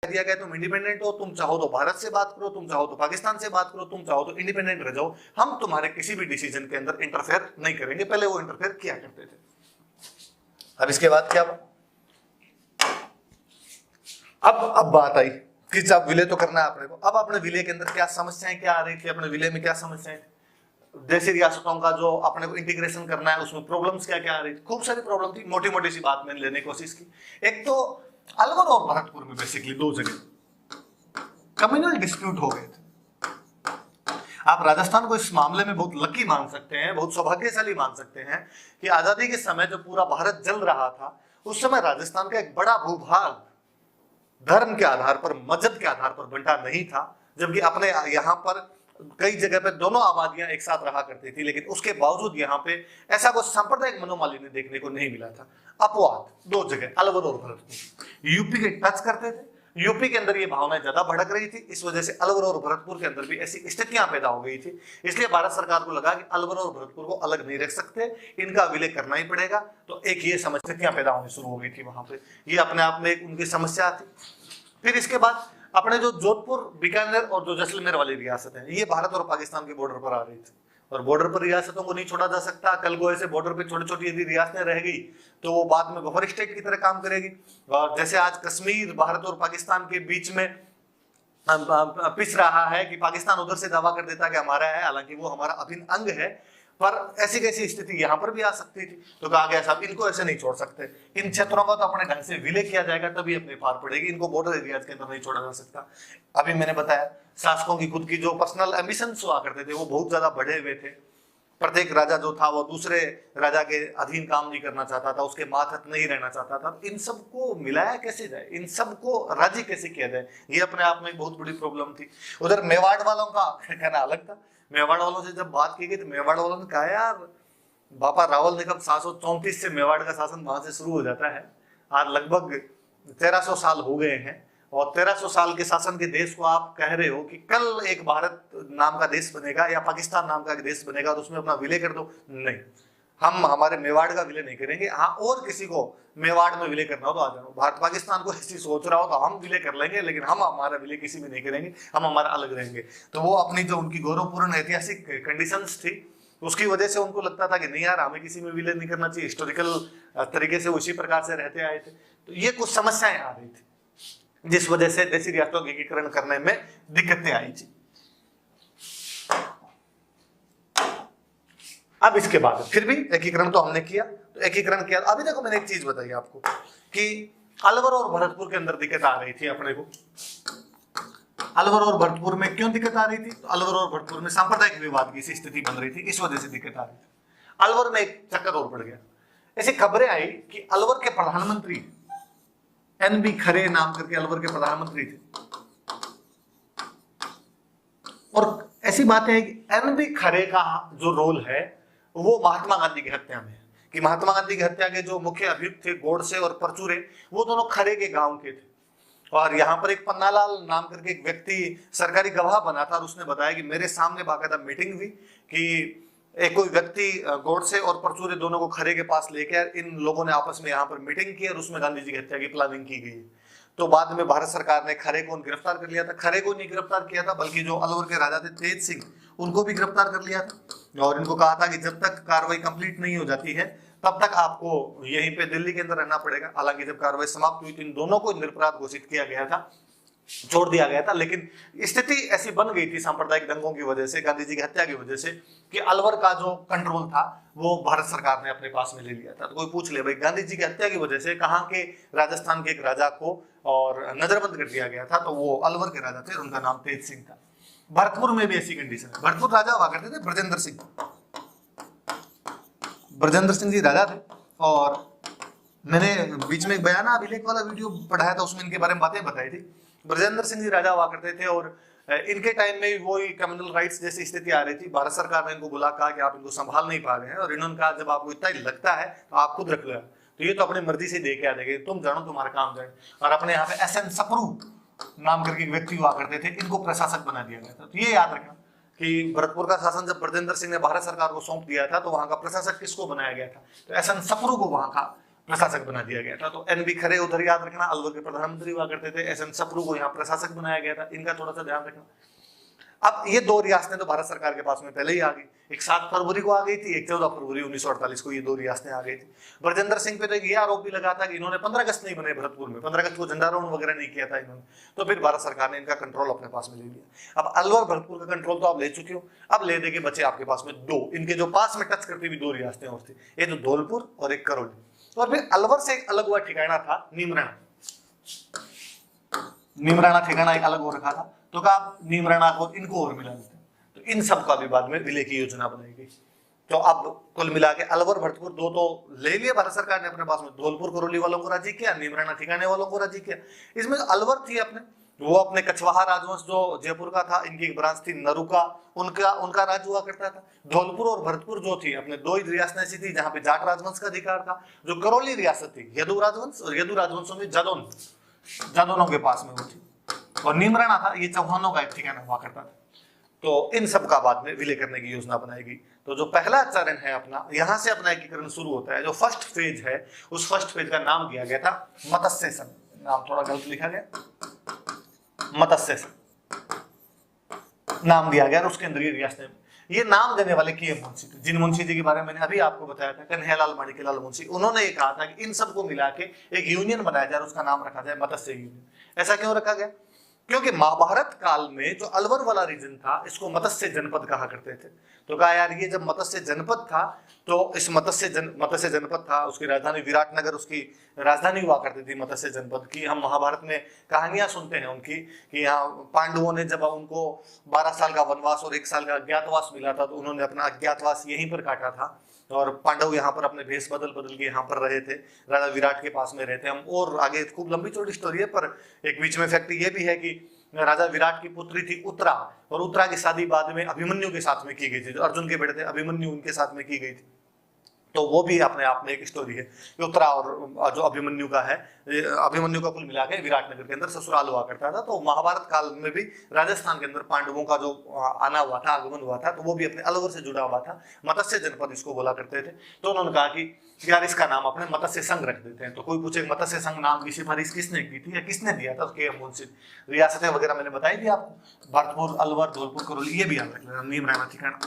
दिया गया तुम इंडिपेंडेंट हो, तुम चाहो तो भारत से बात करो, तुम चाहो तो पाकिस्तान से बात करो, तुम चाहो तो इंडिपेंडेंट रह जाओ, हम तुम्हारे किसी भी डिसीजन के अंदर इंटरफेयर नहीं करेंगे। पहले वो इंटरफेयर किया करते थे। अब इसके बाद क्या, अब बात आई कि जब विलय तो करना है अपने को। अब अपने विलय के अंदर क्या समस्याएं क्या आ रही थी, अपने विलय में क्या समस्याएं, देशी रियासतों का जो अपने को इंटीग्रेशन करना है उसमें प्रॉब्लम्स क्या क्या आ रही थी। खूब सारी प्रॉब्लम थी, मोटी मोटी सी बात मैंने लेने की कोशिश की। एक तो अलवर और भरतपुर में बेसिकली दो जगह कम्युनल डिस्प्यूट हो गए थे। आप राजस्थान को इस मामले में बहुत लकी मान सकते हैं, बहुत सौभाग्यशाली मान सकते हैं कि आजादी के समय जो पूरा भारत जल रहा था उस समय राजस्थान का एक बड़ा भूभाग धर्म के आधार पर, मजहब के आधार पर बंटा नहीं था, जबकि अपने यहाँ पर कई जगह पे दोनों आबादियां एक साथ रहा करती थी, लेकिन उसके बावजूद यहाँ पे ऐसा कोई सांप्रदायिक मनोमालिन्य देखने को नहीं मिला था। अपवाद दो जगह, अलवर और भरतपुर, यूपी के टच करते थे, यूपी के अंदर ये भावनाएं ज्यादा भड़क रही थी, इस वजह से अलवर और भरतपुर के अंदर भी ऐसी स्थितियां पैदा हो गई थी। इसलिए भारत सरकार को लगा कि अलवर और भरतपुर को अलग नहीं रख सकते, इनका विलय करना ही पड़ेगा। तो एक ये समस्याएं पैदा होनी शुरू हो गई थी वहां पे, ये अपने आप में एक उनकी समस्या थी। फिर इसके बाद अपने जो जोधपुर, बीकानेर और जो जैसलमेर वाली रियासत है, ये भारत और पाकिस्तान के बॉर्डर पर आ रही थी, और बॉर्डर पर रियासतों को नहीं छोड़ा जा सकता। कल को ऐसे बॉर्डर पे छोटी छोटी यदि रियासतें रह गई तो वो बाद में बफर स्टेट की तरह काम करेगी। और जैसे आज कश्मीर भारत और पाकिस्तान के बीच में पिस रहा है कि पाकिस्तान उधर से दावा कर देता कि हमारा है, हालांकि वो हमारा अभिन्न अंग है, पर ऐसी कैसी स्थिति यहाँ पर भी आ सकती थी। तो कहा गया साहब इनको ऐसे नहीं छोड़ सकते, इन क्षेत्रों का तो अपने ढंग से विलय किया जाएगा तभी अपने पार पड़ेगी, इनको बॉर्डर एरियाज के अंदर नहीं छोड़ा जा सकता। अभी मैंने बताया शासकों की खुद की जो पर्सनल एम्बिशंस हुआ करते थे वो बहुत ज्यादा बढ़े हुए थे। प्रत्येक राजा जो था वो दूसरे राजा के अधीन काम नहीं करना चाहता था, उसके मातहत नहीं रहना चाहता था। इन सबको मिलाया कैसे जाए, इन सबको राजी कैसे किया जाए, ये अपने आप में एक बहुत बड़ी प्रॉब्लम थी। उधर मेवाड़ वालों का कहना अलग था। मेवाड़ वालों से जब बात की गई तो मेवाड़ वालों ने कहा यार बापा रावल ने कब 734 से मेवाड़ का शासन वहां से शुरू हो जाता है, आज लगभग 1300 साल हो गए हैं, और 1300 साल के शासन के देश को आप कह रहे हो कि कल एक भारत नाम का देश बनेगा या पाकिस्तान नाम का एक देश बनेगा तो उसमें अपना विलय कर दो। नहीं, हम हमारे मेवाड़ का विलय नहीं करेंगे। हाँ, और किसी को मेवाड़ में विलय करना हो तो आ जाओ, भारत पाकिस्तान को ऐसी सोच रहा हो तो हम विलय कर लेंगे, लेकिन हम हमारा विलय किसी में नहीं करेंगे, हम हमारा अलग रहेंगे। तो वो अपनी जो उनकी गौरवपूर्ण ऐतिहासिक कंडीशंस थी उसकी वजह से उनको लगता था कि नहीं यार हमें किसी में विलय नहीं करना चाहिए, हिस्टोरिकल तरीके से उसी प्रकार से रहते आए थे। तो ये कुछ समस्याएं आ रही थी जिस वजह से देशी रियासतों के एकीकरण करने में दिक्कतें आई थी। अब इसके बाद फिर भी एकीकरण तो हमने किया, तो एकीकरण किया। अभी देखो मैंने एक चीज बताई आपको कि अलवर और भरतपुर के अंदर दिक्कत आ रही थी अपने को। अलवर और भरतपुर में क्यों दिक्कत आ रही थी, तो अलवर और भरतपुर में सांप्रदायिक विवाद की स्थिति बन रही थी, इस वजह से दिक्कत आ रही थी। अलवर में एक चक्कर और पड़ गया, ऐसी खबरें आई कि अलवर के प्रधानमंत्री एन.बी. खरे नाम करके अलवर के प्रधानमंत्री थे, और ऐसी बात है कि एन.बी. खरे का जो रोल है वो महात्मा गांधी की हत्या में है, कि महात्मा गांधी की हत्या के जो मुख्य अभियुक्त थे गोडसे और परचूरे, वो दोनों खरे के गांव के थे। और यहाँ पर एक पन्नालाल नाम करके एक व्यक्ति सरकारी गवाह बना था, और उसने बताया कि मेरे सामने बाकायदा मीटिंग हुई कि एक कोई व्यक्ति गोडसे और परचूरे दोनों को खरे के पास लेकर इन लोगों ने आपस में यहाँ पर मीटिंग की और उसमें गांधी जी की हत्या की प्लानिंग की गई। तो बाद में भारत सरकार ने खरे को गिरफ्तार कर लिया था। खरे को नहीं गिरफ्तार किया था बल्कि जो अलवर के राजा थे तेज सिंह, उनको भी गिरफ्तार कर लिया था, और इनको कहा था कि जब तक कार्रवाई कंप्लीट नहीं हो जाती है तब तक आपको यहीं पे दिल्ली के अंदर रहना पड़ेगा। हालांकि जब कार्रवाई समाप्त हुई तो इन दोनों को निरपराध घोषित किया गया था, छोड़ दिया गया था। लेकिन स्थिति ऐसी बन गई थी सांप्रदायिक दंगों की वजह से, गांधी जी की हत्या की वजह से, कि अलवर का जो कंट्रोल था वो भारत सरकार ने अपने पास में ले लिया था। तो कोई पूछ ले भाई गांधी जी की हत्या की वजह से कहाँ के राजस्थान के एक राजा को और नजरबंद कर दिया गया था, तो वो अलवर के राजा थे, उनका नाम तेज सिंह था। भरतपुर में भी ऐसी कंडीशन है। भरतपुर राजा हुआ करते थे ब्रजेंद्र सिंह, ब्रजेंद्र सिंह जी राजा थे, और मैंने बीच में एक बयाना अभिलेख वाला वीडियो पढ़ाया था, उसमें इनके बारे में बातें बताई थी। ब्रजेंद्र सिंह जी राजा हुआ करते थे, और इनके टाइम में वही कम्युनल राइट्स जैसी स्थिति आ रही थी। भारत सरकार ने इनको बुला कहा कि आप इनको संभाल नहीं पा रहे हैं, और इन्होंने कहा जब आपको इतना ही लगता है तो आप खुद रख लो, तो ये तो अपनी मर्जी से दे के आ जाएंगे, तुम जानो तुम्हारा काम जाए। और अपने यहाँ पे एस.एन. सप्रू नाम करके व्यक्ति हुआ करते थे, इनको प्रशासक बना दिया गया था। तो ये याद रखना कि भरतपुर का शासन जब ब्रजेंद्र सिंह ने भारत सरकार को सौंप दिया था तो वहां का प्रशासक किसको बनाया गया था, तो एस.एन. सप्रू को वहां का प्रशासक बना दिया गया था। तो NB खरे उधर याद रखना, अलवर के प्रधानमंत्री हुआ करते थे। SN सप्रू को यहाँ प्रशासक बनाया गया था, इनका थोड़ा सा ध्यान रखना। अब ये दो रियासतें तो भारत सरकार के पास में पहले ही आ गई, एक 7 फरवरी को आ गई थी, एक 14 फरवरी 1948 को, ये दो रियासतें आ गई थी। ब्रजेंद्र सिंह पे तो ये आरोप भी लगा था कि इन्होंने 15 अगस्त नहीं बनाए भरतपुर में, 15 अगस्त को झंडारोहण वगैरह नहीं किया था इन्होंने, तो फिर भारत सरकार ने इनका कंट्रोल अपने पास में ले लिया। अब अलवर भरतपुर का कंट्रोल तो आप ले चुके हो, अब ले दे के बचे आपके पास में दो, इनके जो पास में टच करती हुई दो रियासतें और थी, एक तो धौलपुर और एक करौली। और फिर अलवर से एक अलग हुआ ठिकाना था नीमराना, नीमराना ठिकाना एक अलग हो रखा था, तो कहा नीमराना को इनको और मिला देते, तो इन सब का भी बाद में विलय की योजना बनाई गई। तो अब कुल मिला के अलवर भरतपुर दो तो ले लिए भारत सरकार ने अपने पास में, धौलपुर करौली वालों को राजी किया, नीमराना ठिकाने वालों को राजी किया। इसमें अलवर थी अपने, वो अपने कछवाहा राजवंश जो जयपुर का था, इनकी एक ब्रांच थी नरुका, उनका राज हुआ करता था। धौलपुर और भरतपुर जो थी अपने दो ही रियासतें ऐसी थी जहां पे जाट राजवंश का अधिकार था। जो करौली रियासत थी यदु राजवंश, और यदु राजवंशों में जादौनों के पास में वो थी, और नीमराना था ये चौहानों का एक ठिकाना हुआ करता था। तो इन सब का बाद में विलय करने की योजना बनाएगी। तो जो पहला चरण है अपना, यहां से अपना एकीकरण शुरू होता है। जो फर्स्ट फेज है, उस फर्स्ट फेज का नाम दिया गया था मत्स्य संघ, नाम थोड़ा गलत लिखा गया, मत्स्य संघ नाम दिया गया, और उसके अंदर ये रियासतें, ये नाम देने वाले के मुंशी थे, जिन मुंशी जी के बारे में मैंने अभी आपको बताया था, कन्हैयालाल माणिक्यलाल मुंशी, उन्होंने ये कहा था कि इन सबको मिला के एक यूनियन बनाया जाए, उसका नाम रखा जाए मत्स्य यूनियन। ऐसा क्यों रखा गया? क्योंकि महाभारत काल में जो अलवर वाला रीजन था, इसको मत्स्य जनपद कहा करते थे। तो कहा यार ये जब मत्स्य जनपद था, तो इस मत्स्य जनपद था, उसकी राजधानी विराटनगर उसकी राजधानी हुआ करती थी मत्स्य जनपद की। हम महाभारत में कहानियां सुनते हैं उनकी कि यहाँ पांडवों ने जब उनको 12 साल का वनवास और 1 साल का अज्ञातवास मिला था, तो उन्होंने अपना अज्ञातवास यहीं पर काटा था, और पांडव यहाँ पर अपने भेष बदल के यहाँ पर रहे थे, राजा विराट के पास में रहते। हम और आगे खूब लंबी चौड़ी स्टोरी है, पर एक बीच में फैक्ट ये भी है कि राजा विराट की पुत्री थी उत्तरा, और उत्तरा की शादी बाद में अभिमन्यु के साथ में की गई थी, जो अर्जुन के बेटे थे अभिमन्यु, उनके साथ में की गई थी। तो वो भी अपने आप में एक स्टोरी है, उत्तरा और जो अभिमन्यु का है, अभिमन्यु का कुल मिला के विराटनगर के अंदर ससुराल हुआ करता था। तो महाभारत काल में भी राजस्थान के अंदर पांडवों का जो आना हुआ था, आगमन हुआ था, तो वो भी अपने अलवर से जुड़ा हुआ था, मत्स्य जनपद इसको बोला करते थे। तो उन्होंने कहा कि यार इसका नाम अपने मत्स्य संघ रख देते हैं। तो कोई पूछे मत्स्य संघ नाम की सिफारिश किसने की थी या किसने दिया था? के मुंशी। रियासतें वगैरह मैंने बताई थी आपको, भरतपुर, अलवर, धौलपुर, करौली, ये भी याद रख लेना, नीमराना ठिकाना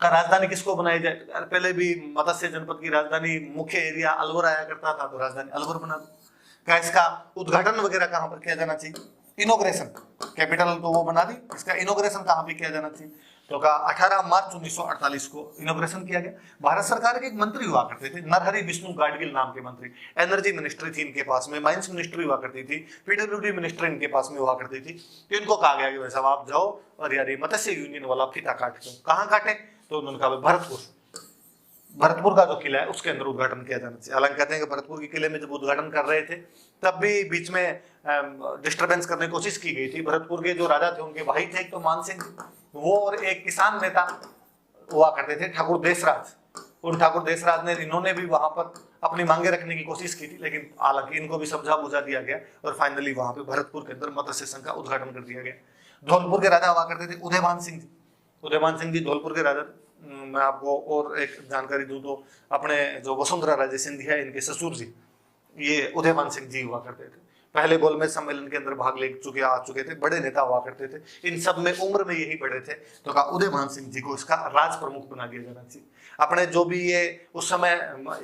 का राजधानी किसको बनाई जाए? पहले भी मत्स्य जनपद की राजधानी मुख्य एरिया अलवर आया करता था, तो राजधानी अलवर बना दो। क्या इसका उद्घाटन वगैरह कहां पर किया जाना चाहिए? इनोग्रेशन, कैपिटल तो वो बना दी, इसका इनोग्रेशन कहां पे किया जाना चाहिए? तो का 18 मार्च 1948 को इनोग्रेशन किया गया। भारत सरकार के एक मंत्री हुआ करते थे, नरहरि विष्णु गाडगिल नाम के मंत्री, एनर्जी मिनिस्ट्री थी इनके पास में, माइंस मिनिस्ट्री हुआ करती थी, पीडब्ल्यूडी मिनिस्ट्री इनके पास में हुआ करती थी। तो इनको कहा गया कि भाई साहब आप जाओ और यार मत्स्य यूनियन वाला फीता काट दो। कहाँ काटे? तो उन्होंने कहा भरतपुर का जो किला है उसके अंदर उद्घाटन किया जाना चाहिए। हालांकि कहते हैं कि भरतपुर के किले में जब उद्घाटन कर रहे थे तब भी बीच में डिस्टरबेंस करने की कोशिश की गई थी। भरतपुर के जो राजा थे उनके भाई थे, एक तो मान सिंह, वो और एक किसान नेता हुआ करते थे ठाकुर देसराज। उन ठाकुर देसराज ने, इन्होंने भी वहां पर अपनी मांगे रखने की कोशिश की थी, लेकिन हालांकि इनको भी समझा बुझा दिया गया और फाइनली वहां पे भरतपुर के अंदर मत्स्य संघ का उद्घाटन कर दिया गया। धौलपुर के राजा हुआ करते थे उदयमान सिंह जी। उदयमान सिंह जी धौलपुर के राजा। मैं आपको और एक जानकारी दूं तो अपने जो वसुंधरा राजे सिंधिया इनके ससुर जी, ये उदयमान सिंह जी हुआ करते थे। पहले गोलमेज सम्मेलन के अंदर भाग ले आ चुके थे, बड़े नेता हुआ करते थे, इन सब में उम्र में यही बड़े थे। तो कहा उदयमान सिंह जी को इसका राज प्रमुख बना दिया जाना चाहिए। अपने जो भी ये उस समय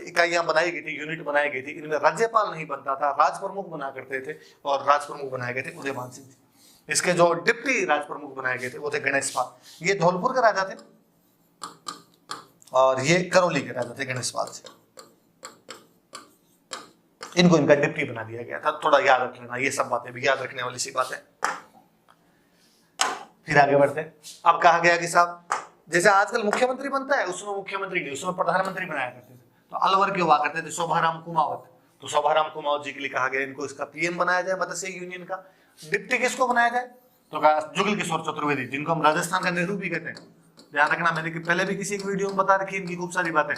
इकाइयां बनाई गई थी, यूनिट बनाई गई थी, इनमें राज्यपाल नहीं बनता था, राज प्रमुख बना करते थे, और राज प्रमुख बनाए गए थे उदयमान सिंह जी। इसके जो डिप्टी राज प्रमुख बनाए गए थे वो थे गणेश पाल। ये धौलपुर के राजा थे और ये करौली के राजा थे गणेश पाल से। इनको इनका डिप्टी बना दिया गया था। थोड़ा याद रख लेना, ये सब बातें भी याद रखने वाली सी बात है। फिर आगे बढ़ते। अब कहा गया कि साहब जैसे आजकल मुख्यमंत्री बनता है, उसमें मुख्यमंत्री नहीं, उसमें प्रधानमंत्री बनाया करते थे। तो अलवर के हुआ करते थे शोभाराम कुमावत। तो शोभाराम कुमावत जी के लिए कहा गया इनको इसका पीएम बनाया जाए मत्स्य यूनियन का। डिप्टी किसको बनाया जाए? तो कहा जुगल किशोर चतुर्वेदी, जिनको हम राजस्थान का नेहरू भी कहते हैं। ध्यान रखना, मैंने पहले भी किसी एक वीडियो में बता रखी इनकी खूब सारी बातें।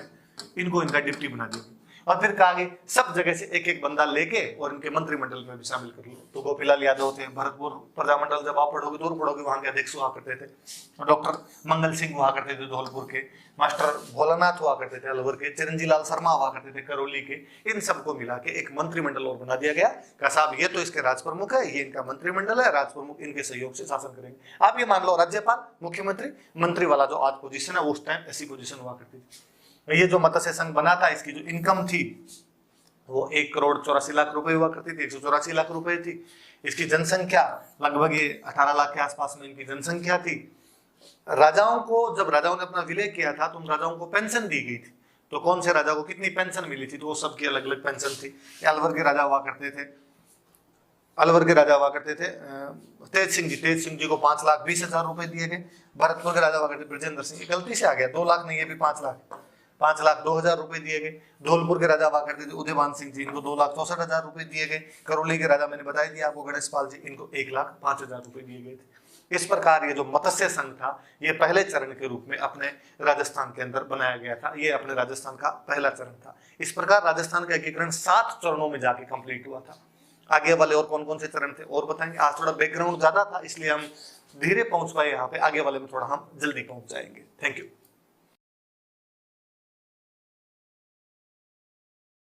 इनको इनका डिप्टी बना दिया। और फिर कहा कि सब जगह से एक एक बंदा लेके और इनके मंत्रिमंडल में भी शामिल कर लो। तो गोपीलाल यादव थे, भरतपुर प्रजामंडल जब आप पढ़ोगे दूर पढ़ोगे वहां के अध्यक्ष हुआ करते थे, डॉक्टर मंगल सिंह हुआ करते थे धौलपुर के, मास्टर भोलानाथ हुआ करते थे अलवर के, चिरंजी लाल शर्मा हुआ करते थे करौली के। इन सबको मिला के एक मंत्रिमंडल और बना दिया गया का साहब ये तो इसके राज प्रमुख है, ये इनका मंत्रिमंडल है, राज प्रमुख इनके सहयोग से शासन करेंगे। आप ये मान लो राज्यपाल, मुख्यमंत्री, मंत्री वाला जो आज पोजीशन है उस टाइम ऐसी पोजीशन हुआ करती थी। ये जो मत्स्य संघ बना था इसकी जो इनकम थी वो 1,84,00,000 रुपए हुआ करती थी, 184 लाख रुपए थी। इसकी जनसंख्या लगभग ये 18 लाख के आसपास में इनकी जनसंख्या थी। राजाओं को जब राजाओं ने अपना विलय किया था तो उन राजाओं को पेंशन दी गई थी। तो कौन से राजा को कितनी पेंशन मिली थी तो वो सबकी अलग अलग पेंशन थी। अलवर के राजा हुआ करते थे, अलवर के राजा हुआ करते थे तेज सिंह जी को 5,20,000 रुपए दिए गए। भरतपुर के राजा हुआ करते ब्रजेंद्र सिंह, गलती से आ गया 2 लाख नहीं, ये भी 5 लाख, 5,02,000 रुपए दिए गए। धौलपुर के राजा हुआ करते थे उदयभान सिंह जी, इनको 2,64,000 रुपए दिए गए। करौली के राजा मैंने बताया दिया आपको गणेश पाल जी, इनको 1,05,000 रुपए दिए गए थे। इस प्रकार ये जो मत्स्य संघ था ये पहले चरण के रूप में अपने राजस्थान के अंदर बनाया गया था। ये अपने राजस्थान का पहला चरण था। इस प्रकार राजस्थान का एकीकरण 7 चरणों में जाके कंप्लीट हुआ था। आगे वाले और कौन कौन से चरण थे और बताएंगे। आज थोड़ा बैकग्राउंड ज्यादा था इसलिए हम धीरे पहुंच पाए यहाँ पे, आगे वाले में थोड़ा हम जल्दी पहुंच जाएंगे। Thank you.